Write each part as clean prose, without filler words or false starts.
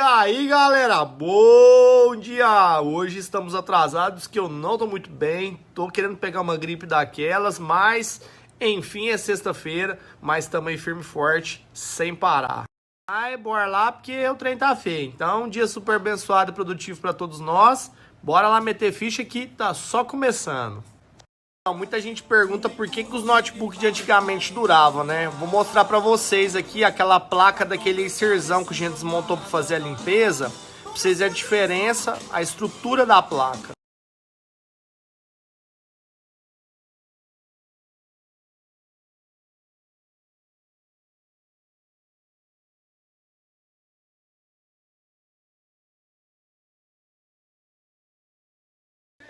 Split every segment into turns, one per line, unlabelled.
E aí galera, bom dia! Hoje estamos atrasados, que eu não tô muito bem, tô querendo pegar uma gripe daquelas, mas enfim é sexta-feira, mas também firme e forte, sem parar. Aí bora lá porque o trem tá feio, então um dia super abençoado e produtivo para todos nós, bora lá meter ficha que tá só começando. Muita gente pergunta por que os notebooks de antigamente duravam, né? Vou mostrar pra vocês aqui aquela placa daquele Acerzão que a gente desmontou para fazer a limpeza, pra vocês verem a diferença, a estrutura da placa.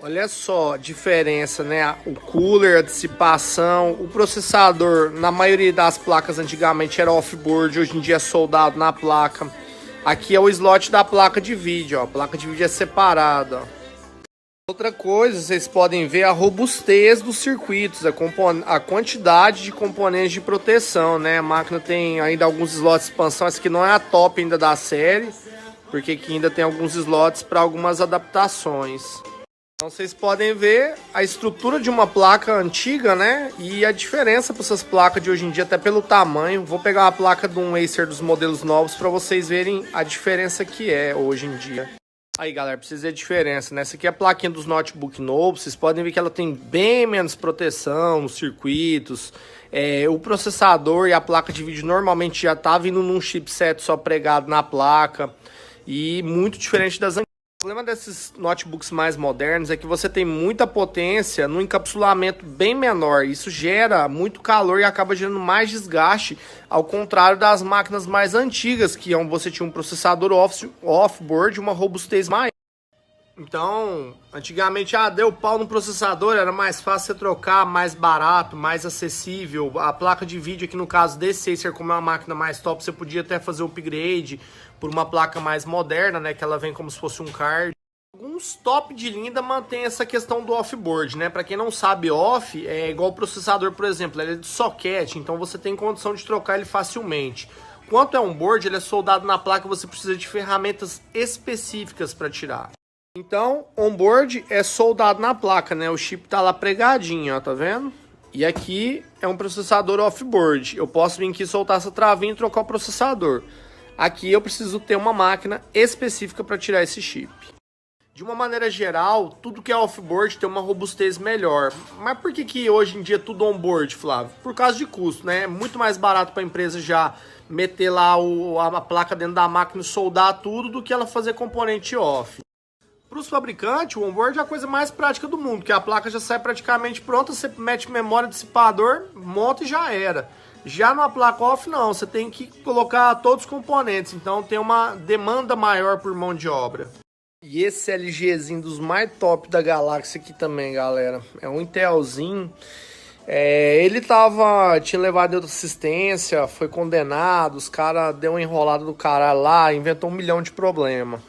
Olha só a diferença, né? O cooler, a dissipação, o processador, na maioria das placas antigamente era off-board, hoje em dia é soldado na placa. Aqui é o slot da placa de vídeo, ó. A placa de vídeo é separada, ó. Outra coisa, vocês podem ver a robustez dos circuitos, a quantidade de componentes de proteção, né? A máquina tem ainda alguns slots de expansão, essa aqui não é a top ainda da série, porque aqui ainda tem alguns slots para algumas adaptações. Então vocês podem ver a estrutura de uma placa antiga, né? E a diferença para essas placas de hoje em dia, até pelo tamanho. Vou pegar a placa de um Acer dos modelos novos para vocês verem a diferença que é hoje em dia. Aí galera, precisa ver a diferença, né? Essa aqui é a plaquinha dos notebook novos. Vocês podem ver que ela tem bem menos proteção nos circuitos. O processador e a placa de vídeo normalmente já tá vindo num chipset só pregado na placa. E muito diferente das antigas. O problema desses notebooks mais modernos é que você tem muita potência no encapsulamento bem menor. Isso gera muito calor e acaba gerando mais desgaste, ao contrário das máquinas mais antigas, que você tinha um processador off-board e uma robustez maior. Então, antigamente, deu pau no processador, era mais fácil você trocar, mais barato, mais acessível. A placa de vídeo aqui no caso desse Acer, como é uma máquina mais top, você podia até fazer um upgrade por uma placa mais moderna, né, que ela vem como se fosse um card. Alguns top de linha mantém essa questão do off-board, né? Para quem não sabe, off é igual o processador, por exemplo, ele é de socket, então você tem condição de trocar ele facilmente. Quanto é on-board, ele é soldado na placa, você precisa de ferramentas específicas para tirar. Então, on-board é soldado na placa, né? O chip tá lá pregadinho, ó, tá vendo? E aqui é um processador off-board. Eu posso vir aqui soltar essa travinha e trocar o processador. Aqui eu preciso ter uma máquina específica para tirar esse chip. De uma maneira geral, tudo que é off-board tem uma robustez melhor. Mas por que hoje em dia é tudo on-board, Flávio? Por causa de custo, né? É muito mais barato para a empresa já meter lá a placa dentro da máquina e soldar tudo do que ela fazer componente off. Para os fabricantes, o onboard é a coisa mais prática do mundo, que a placa já sai praticamente pronta, você mete memória, dissipador, monta e já era. Já numa placa off não, você tem que colocar todos os componentes, então tem uma demanda maior por mão de obra. E esse LGzinho dos mais top da galáxia aqui também, galera, é um Intelzinho. Ele tinha levado outra assistência, foi condenado, os caras deu uma enrolada do caralho lá, inventou 1 milhão de problemas.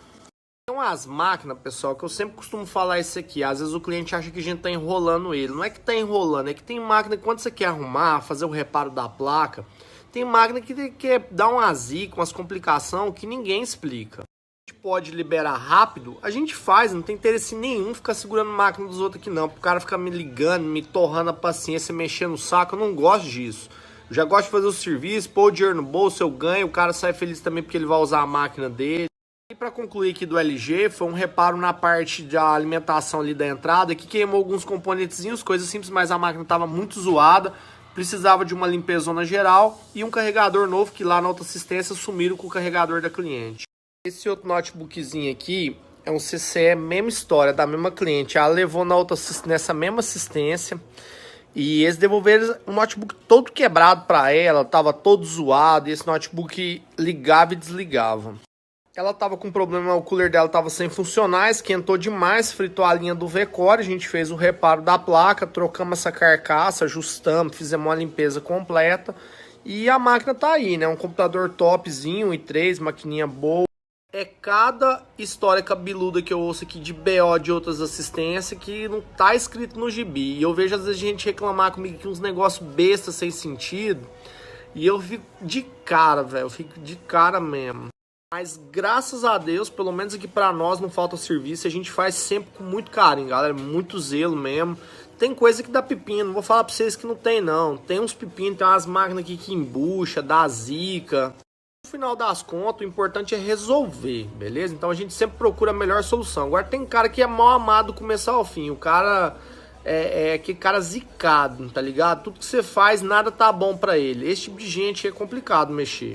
Tem umas máquinas, pessoal, que eu sempre costumo falar isso aqui. Às vezes o cliente acha que a gente tá enrolando ele. Não é que tá enrolando, é que tem máquina que quando você quer arrumar, fazer o reparo da placa, tem máquina que quer dar uma zica, umas complicações que ninguém explica. A gente pode liberar rápido, a gente faz, não tem interesse nenhum ficar segurando a máquina dos outros aqui não. O cara ficar me ligando, me torrando a paciência, mexendo o saco, eu não gosto disso. Eu já gosto de fazer o serviço, pôr o dinheiro no bolso, eu ganho, o cara sai feliz também porque ele vai usar a máquina dele. E para concluir aqui do LG, foi um reparo na parte da alimentação ali da entrada, que queimou alguns componentezinhos, coisas simples, mas a máquina estava muito zoada, precisava de uma limpezona geral e um carregador novo, que lá na outra assistência sumiram com o carregador da cliente. Esse outro notebookzinho aqui é um CCE, mesma história, da mesma cliente, ela levou nessa mesma assistência e eles devolveram um notebook todo quebrado para ela, estava todo zoado, e esse notebook ligava e desligava. Ela tava com problema, o cooler dela tava sem funcionar, esquentou demais, fritou a linha do V-Core, a gente fez o reparo da placa, trocamos essa carcaça, ajustamos, fizemos uma limpeza completa e a máquina tá aí, né? Um computador topzinho, i3, maquininha boa. É cada história cabeluda que eu ouço aqui de BO de outras assistências que não tá escrito no gibi. E eu vejo às vezes gente reclamar comigo que uns negócios bestas sem sentido e eu fico de cara, velho, eu fico de cara mesmo. Mas graças a Deus, pelo menos aqui pra nós não falta serviço, a gente faz sempre com muito carinho, galera, muito zelo mesmo. Tem coisa que dá pepino, não vou falar pra vocês que não tem não. Tem uns pepinos, tem umas máquinas aqui que embucha, dá zica. No final das contas, o importante é resolver, beleza? Então a gente sempre procura a melhor solução. Agora tem cara que é mal amado do começo ao fim, o cara é aquele cara zicado, tá ligado? Tudo que você faz, nada tá bom pra ele. Esse tipo de gente é complicado mexer.